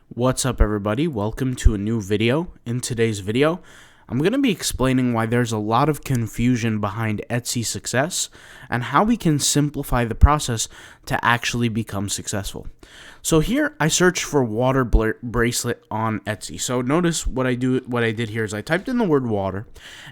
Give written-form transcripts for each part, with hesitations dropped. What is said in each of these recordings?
What's up, everybody? Welcome to a new video. In today's video, I'm going to be explaining why there's a lot of confusion behind Etsy success and how we can simplify the process to actually become successful. So here I searched for water bracelet on Etsy. So notice what I did here is I typed in the word water,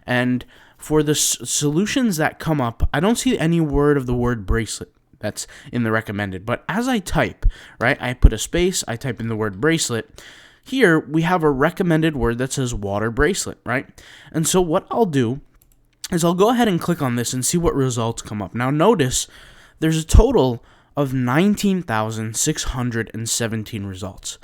and for the solutions that come up, I don't see any word of the word bracelet that's in the recommended. But as I type, right, I put a space, I type in the word bracelet. Here we have a recommended word that says water bracelet, right? And so what I'll do is I'll go ahead and click on this and see what results come up. Now notice there's a total of 19,617 results.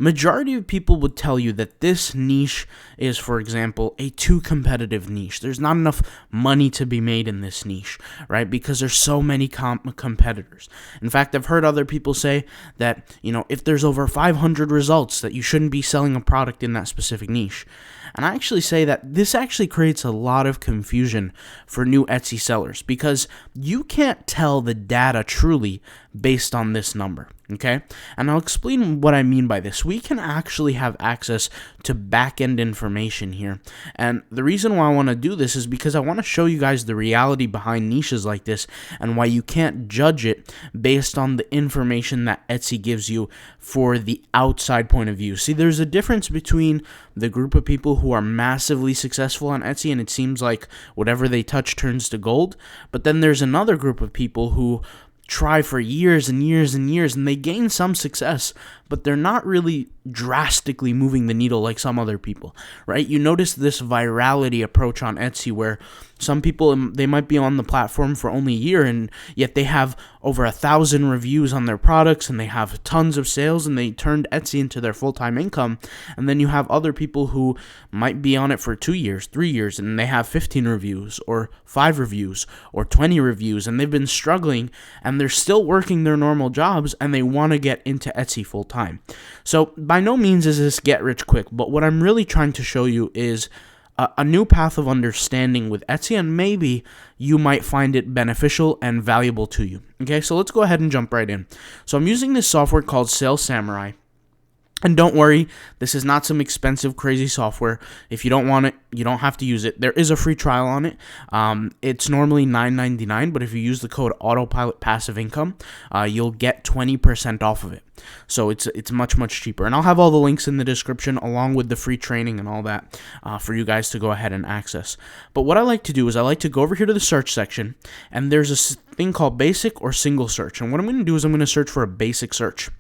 Majority of people would tell you that this niche is, for example, a too competitive niche. There's not enough money to be made in this niche, right? Because there's so many competitors. In fact, I've heard other people say that, if there's over 500 results, that you shouldn't be selling a product in that specific niche. And I actually say that this actually creates a lot of confusion for new Etsy sellers because you can't tell the data truly based on this number, okay? And I'll explain what I mean by this. We can actually have access to back-end information here. And the reason why I want to do this is because I want to show you guys the reality behind niches like this and why you can't judge it based on the information that Etsy gives you for the outside point of view. See, there's a difference between the group of people who are massively successful on Etsy and it seems like whatever they touch turns to gold, but then there's another group of people who try for years and years and years and they gain some success, but they're not really drastically moving the needle like some other people, right? You notice this virality approach on Etsy where some people, they might be on the platform for only a year and yet they have over 1,000 reviews on their products and they have tons of sales and they turned Etsy into their full-time income. And then you have other people who might be on it for 2 years, 3 years, and they have 15 reviews or 5 reviews or 20 reviews and they've been struggling and they're still working their normal jobs and they want to get into Etsy full-time. So by no means is this get rich quick, but what I'm really trying to show you is a new path of understanding with Etsy, and maybe you might find it beneficial and valuable to you. Okay, so let's go ahead and jump right in. So I'm using this software called Sales Samurai. And don't worry, this is not some expensive, crazy software. If you don't want it, you don't have to use it. There is a free trial on it. It's normally $9.99, but if you use the code AUTOPILOTPASSIVEINCOME, you'll get 20% off of it. So it's much, much cheaper. And I'll have all the links in the description along with the free training and all that for you guys to go ahead and access. But what I like to do is I like to go over here to the search section, and there's a thing called basic or single search. And what I'm going to do is I'm going to search for a basic search.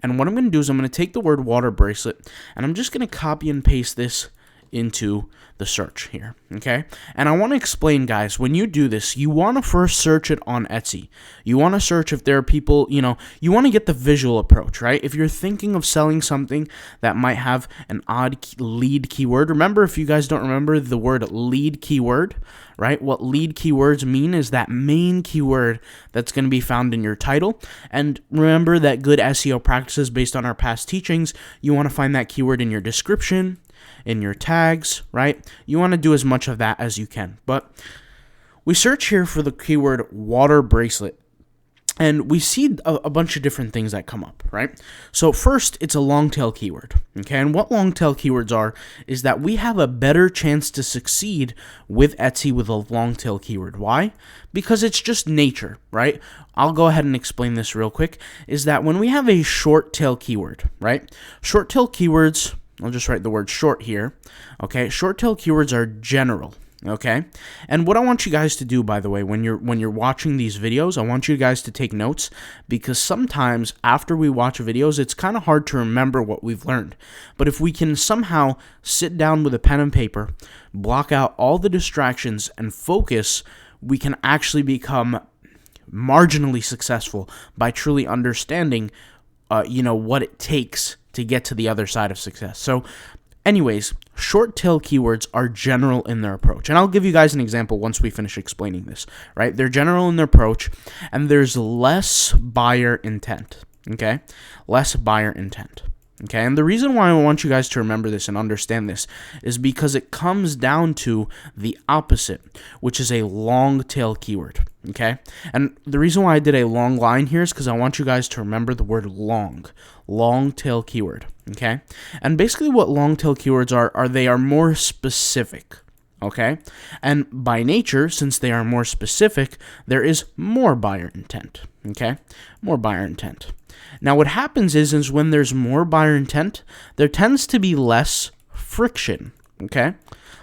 And what I'm going to do is I'm going to take the word water bracelet, and I'm just going to copy and paste this into the search here, okay? And I want to explain, guys, when you do this, you want to first search it on Etsy. You want to search if there are people, you want to get the visual approach, right? If you're thinking of selling something that might have an odd lead keyword, remember, if you guys don't remember the word lead keyword, right? What lead keywords mean is that main keyword that's going to be found in your title. And remember that good SEO practices based on our past teachings, you want to find that keyword in your description, in your tags, right? You want to do as much of that as you can. But we search here for the keyword water bracelet, and we see a bunch of different things that come up, right? So first, it's a long tail keyword, okay? And what long tail keywords are is that we have a better chance to succeed with Etsy with a long tail keyword. Why? Because it's just nature, right? I'll go ahead and explain this real quick, is that when we have a short tail keyword, right? Short tail keywords, I'll just write the word short here, okay? Short tail keywords are general, okay? And what I want you guys to do, by the way, when you're watching these videos, I want you guys to take notes, because sometimes after we watch videos, it's kind of hard to remember what we've learned. But if we can somehow sit down with a pen and paper, block out all the distractions, and focus, we can actually become marginally successful by truly understanding, what it takes to get to the other side of success. So anyways, short tail keywords are general in their approach. And I'll give you guys an example once we finish explaining this, right? They're general in their approach, and there's less buyer intent, okay? Less buyer intent. Okay, and the reason why I want you guys to remember this and understand this is because it comes down to the opposite, which is a long tail keyword. Okay, and the reason why I did a long line here is because I want you guys to remember the word long tail keyword. Okay, and basically what long tail keywords are they are more specific. Okay, and by nature, since they are more specific, there is more buyer intent. Okay, more buyer intent. Now, what happens is when there's more buyer intent, there tends to be less friction, okay?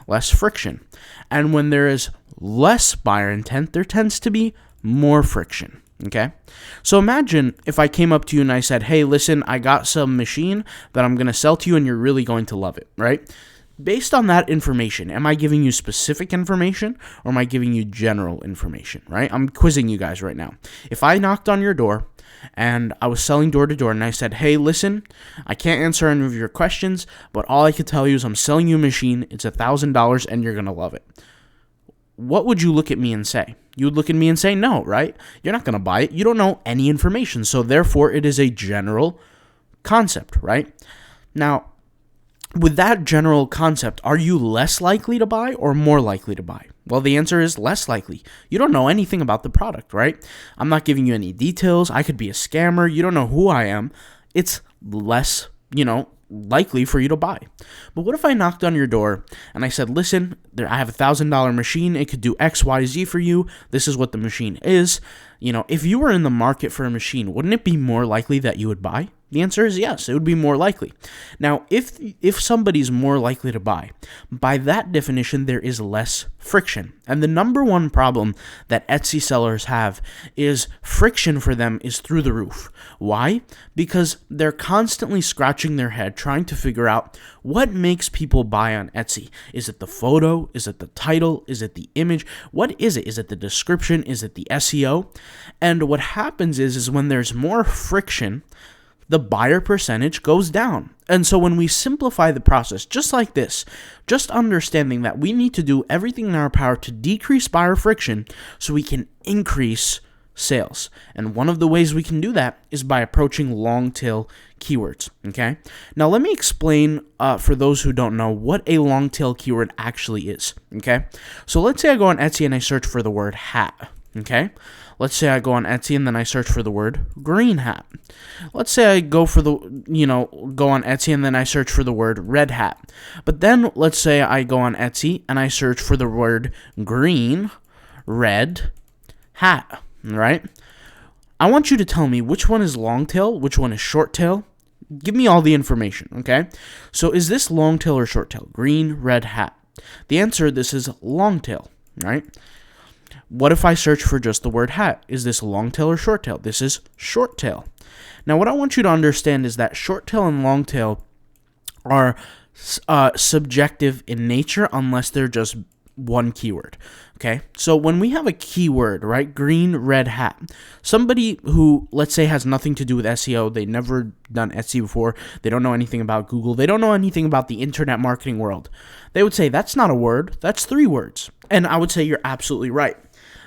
Less friction. And when there is less buyer intent, there tends to be more friction, okay? So imagine if I came up to you and I said, hey, listen, I got some machine that I'm going to sell to you and you're really going to love it, right? Based on that information, am I giving you specific information or am I giving you general information, right? I'm quizzing you guys right now. If I knocked on your door and I was selling door to door and I said, hey, listen, I can't answer any of your questions, but all I can tell you is I'm selling you a machine, it's $1,000 and you're going to love it. What would you look at me and say? You would look at me and say no, right? You're not going to buy it. You don't know any information. So therefore, it is a general concept, right? Now, with that general concept, are you less likely to buy or more likely to buy? Well, the answer is less likely. You don't know anything about the product, right? I'm not giving you any details. I could be a scammer. You don't know who I am. It's less, likely for you to buy. But what if I knocked on your door and I said, listen, I have $1,000 machine. It could do X, Y, Z for you. This is what the machine is. If you were in the market for a machine, wouldn't it be more likely that you would buy? The answer is yes, it would be more likely. Now, if somebody's more likely to buy, by that definition, there is less friction. And the number one problem that Etsy sellers have is friction for them is through the roof. Why? Because they're constantly scratching their head trying to figure out what makes people buy on Etsy. Is it the photo? Is it the title? Is it the image? What is it? Is it the description? Is it the SEO? And what happens is when there's more friction, the buyer percentage goes down. And so when we simplify the process, just like this, just understanding that we need to do everything in our power to decrease buyer friction so we can increase sales. And one of the ways we can do that is by approaching long tail keywords, okay? Now let me explain for those who don't know what a long tail keyword actually is, okay? So let's say I go on Etsy and I search for the word hat, okay? Let's say I go on Etsy and then I search for the word green hat. Let's say I go on Etsy and then I search for the word red hat. But then let's say I go on Etsy and I search for the word green, red hat, right? I want you to tell me which one is long tail, which one is short tail. Give me all the information, okay? So is this long tail or short tail? Green, red hat. The answer, this is long tail, right? What if I search for just the word hat? Is this long tail or short tail? This is short tail. Now, what I want you to understand is that short tail and long tail are subjective in nature unless they're just one keyword, okay? So when we have a keyword, right, green, red hat, somebody who, let's say, has nothing to do with SEO, they never done Etsy before, they don't know anything about Google, they don't know anything about the internet marketing world, they would say, that's not a word, that's 3 words. And I would say you're absolutely right.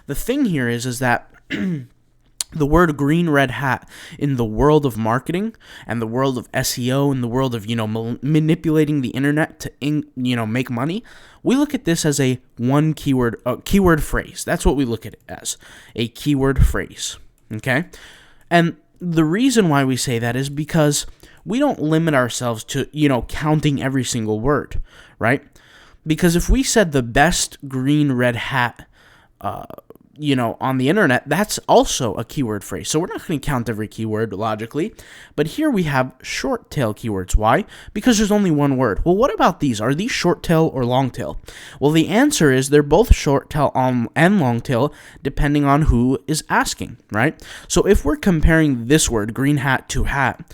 The thing here is that the word green, red hat in the world of marketing and the world of SEO and the world of, manipulating the internet to, make money, we look at this as a one keyword phrase. That's what we look at it as, a keyword phrase, okay? And the reason why we say that is because we don't limit ourselves to, counting every single word, right? Because if we said the best green, red hat, on the internet, that's also a keyword phrase. So we're not going to count every keyword logically. But here we have short tail keywords. Why? Because there's only one word. Well, what about these? Are these short tail or long tail? Well, the answer is they're both short tail and long tail depending on who is asking, right? So if we're comparing this word, green hat, to hat,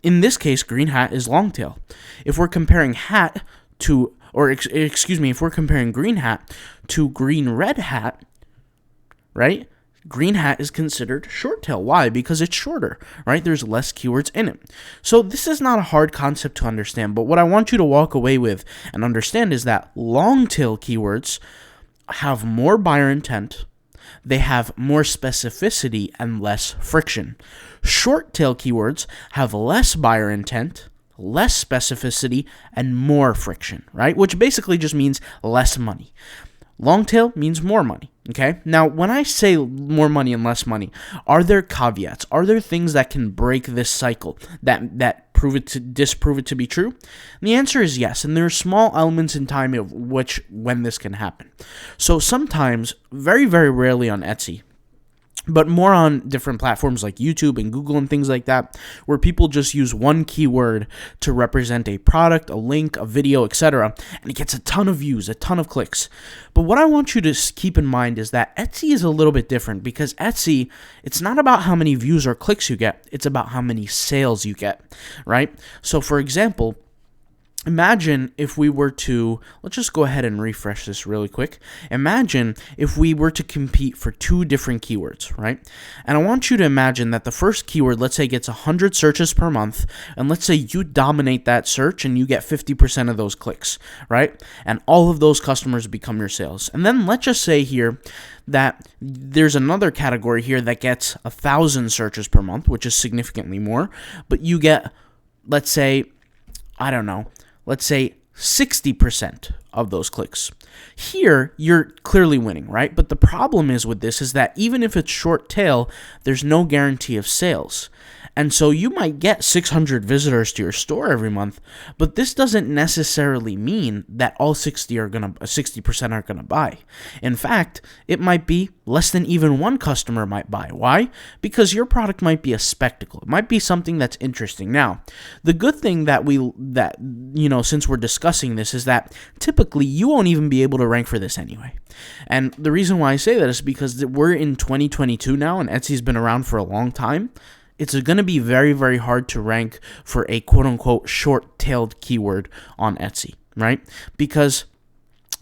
in this case, green hat is long tail. If we're comparing hat to, if we're comparing green hat to green red hat, right? Green hat is considered short tail. Why? Because it's shorter, right? There's less keywords in it. So this is not a hard concept to understand, but what I want you to walk away with and understand is that long tail keywords have more buyer intent, they have more specificity and less friction. Short tail keywords have less buyer intent, less specificity, and more friction, right? Which basically just means less money. Long tail means more money, okay? Now, when I say more money and less money, are there caveats? Are there things that can break this cycle, that disprove it to be true? And the answer is yes, and there are small elements in time of when this can happen. So sometimes, very, very rarely on Etsy, but more on different platforms like YouTube and Google and things like that, where people just use one keyword to represent a product, a link, a video, etc., and it gets a ton of views, a ton of clicks. But what I want you to keep in mind is that Etsy is a little bit different, because Etsy, it's not about how many views or clicks you get, it's about how many sales you get, right? So for example, imagine if we were to, let's just go ahead and refresh this really quick. Imagine if we were to compete for two different keywords, right? And I want you to imagine that the first keyword, let's say, gets 100 searches per month, and let's say you dominate that search and you get 50% of those clicks, right? And all of those customers become your sales. And then let's just say here that there's another category here that gets 1,000 searches per month, which is significantly more, but you get, let's say, let's say 60% of those clicks. Here, you're clearly winning, right? But the problem is with this is that even if it's short tail, there's no guarantee of sales. And so you might get 600 visitors to your store every month, but this doesn't necessarily mean that all 60% are gonna buy. In fact, it might be less than even one customer might buy. Why? Because your product might be a spectacle. It might be something that's interesting. Now, the good thing since we're discussing this, is that typically you won't even be able to rank for this anyway. And the reason why I say that is because we're in 2022 now, and Etsy's been around for a long time. It's going to be very, very hard to rank for a quote-unquote short-tailed keyword on Etsy, right? Because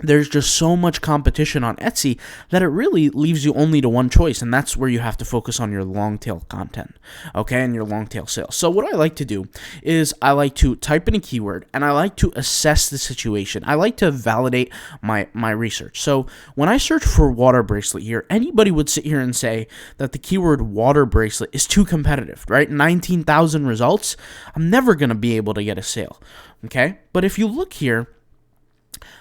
there's just so much competition on Etsy that it really leaves you only to one choice, and that's where you have to focus on your long-tail content, okay, and your long-tail sales. So what I like to do is I like to type in a keyword, and I like to assess the situation. I like to validate my research. So when I search for water bracelet here, anybody would sit here and say that the keyword water bracelet is too competitive, right? 19,000 results, I'm never going to be able to get a sale, okay? But if you look here,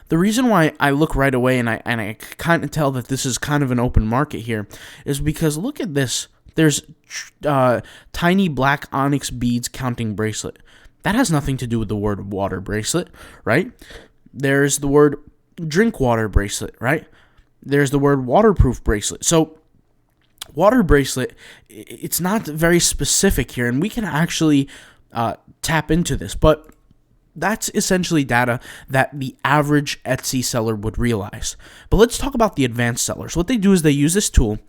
the reason why I look right away and I kind of tell that this is kind of an open market here is because look at this. There's tiny black onyx beads counting bracelet. That has nothing to do with the word water bracelet, right? There's the word drink water bracelet, right? There's the word waterproof bracelet. So water bracelet, it's not very specific here, and we can actually tap into this, but that's essentially data that the average Etsy seller would realize. But let's talk about the advanced sellers. What they do is they use this tool,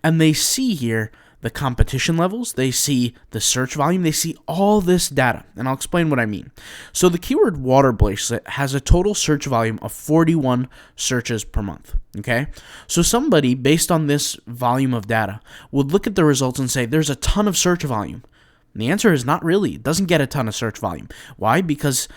and they see here the competition levels, they see the search volume, they see all this data, and I'll explain what I mean. So the keyword water bracelet has a total search volume of 41 searches per month, okay? So somebody, based on this volume of data, would look at the results and say, there's a ton of search volume. And the answer is not really. It doesn't get a ton of search volume. Why? Because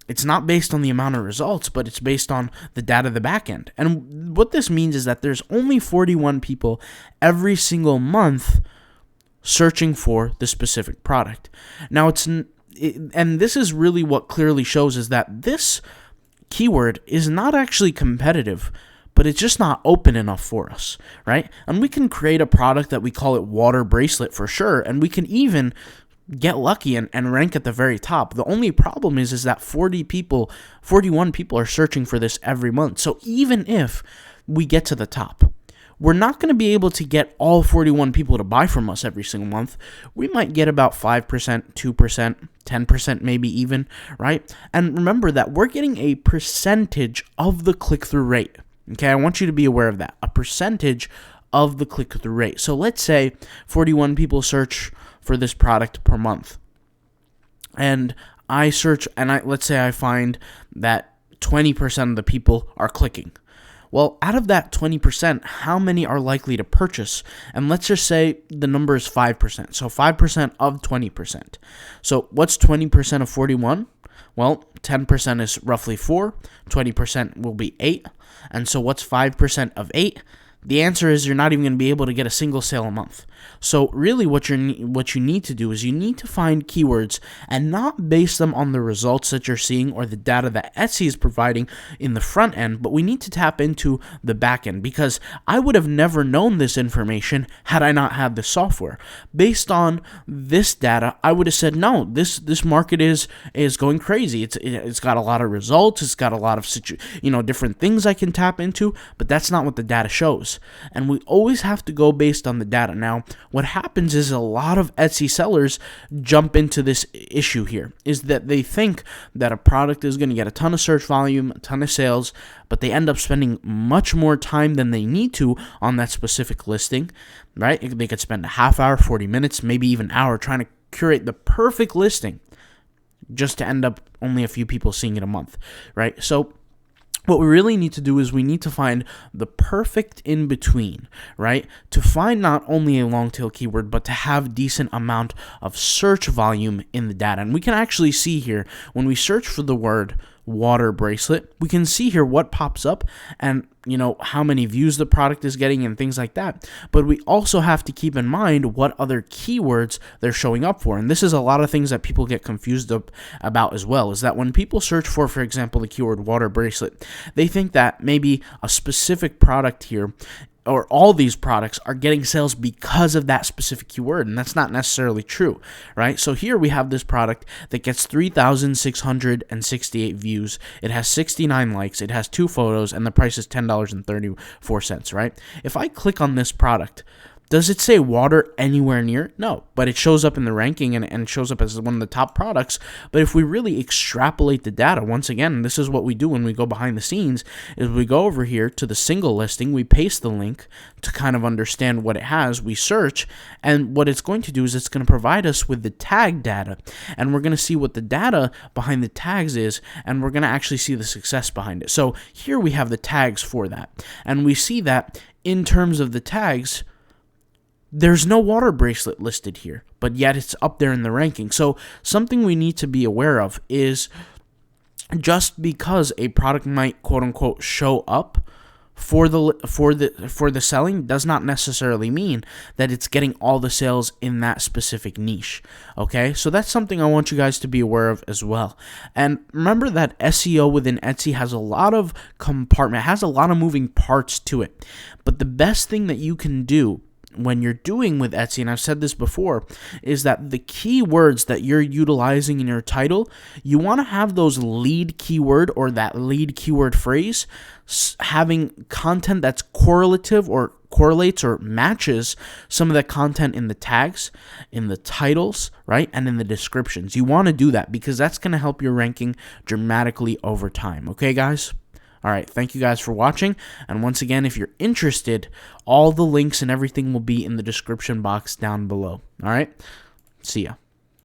it's not based on the amount of results, but it's based on the data of the back end. And what this means is that there's only 41 people every single month searching for the specific product. Now, and this is really what clearly shows is that this keyword is not actually competitive, but it's just not open enough for us, right? And we can create a product that we call it water bracelet for sure, and we can even get lucky and rank at the very top. The only problem is that 41 people are searching for this every month. So even if we get to the top, we're not going to be able to get all 41 people to buy from us every single month. We might get about 5%, 2%, 10% maybe even, right? And remember that we're getting a percentage of the click-through rate. Okay, I want you to be aware of that. A percentage of the click-through rate. So let's say 41 people search for this product per month. And I search, and let's say I find that 20% of the people are clicking. Well, out of that 20%, how many are likely to purchase? And let's just say the number is 5%. So 5% of 20%. So what's 20% of 41? Well, 10% is roughly 4. 20% will be 8. And so what's 5% of 8? The answer is you're not even going to be able to get a single sale a month. So really what you need to do is you need to find keywords and not base them on the results that you're seeing or the data that Etsy is providing in the front end, but we need to tap into the back end, because I would have never known this information had I not had this software. Based on this data, I would have said, no, this market is going crazy. It's got a lot of results. It's got a lot of different things I can tap into, but that's not what the data shows. And we always have to go based on the data. Now, what happens is a lot of Etsy sellers jump into this issue here, is that they think that a product is going to get a ton of search volume, a ton of sales, but they end up spending much more time than they need to on that specific listing, right? They could spend a half hour, 40 minutes, maybe even an hour trying to curate the perfect listing just to end up only a few people seeing it a month, right? So what we really need to do is we need to find the perfect in-between, right? To find not only a long-tail keyword, but to have decent amount of search volume in the data. And we can actually see here, when we search for the word water bracelet, we can see here what pops up and how many views the product is getting and things like that. But we also have to keep in mind what other keywords they're showing up for. And this is a lot of things that people get confused about as well, is that when people search for example, the keyword water bracelet, they think that maybe a specific product here or all these products are getting sales because of that specific keyword, and that's not necessarily true, right? So here we have this product that gets 3,668 views. It has 69 likes. It has 2 photos, and the price is $10.34, right? If I click on this product, does it say water anywhere near? No, but it shows up in the ranking and shows up as one of the top products. But if we really extrapolate the data, once again, this is what we do when we go behind the scenes, is we go over here to the single listing, we paste the link to kind of understand what it has, we search, and what it's going to do is it's going to provide us with the tag data, and we're going to see what the data behind the tags is, and we're going to actually see the success behind it. So here we have the tags for that, and we see that in terms of the tags, there's no water bracelet listed here, but yet it's up there in the ranking. So something we need to be aware of is just because a product might quote unquote show up for the selling does not necessarily mean that it's getting all the sales in that specific niche. Okay, so that's something I want you guys to be aware of as well. And remember that SEO within Etsy has a lot of has a lot of moving parts to it. But the best thing that you can do when you're doing with Etsy, and I've said this before, is that the keywords that you're utilizing in your title, you want to have those lead keyword or that lead keyword phrase having content that's correlative or correlates or matches some of the content in the tags, in the titles, right, and in the descriptions. You want to do that because that's going to help your ranking dramatically over time. Okay, guys? All right, thank you guys for watching, and once again, if you're interested, all the links and everything will be in the description box down below. All right, see ya.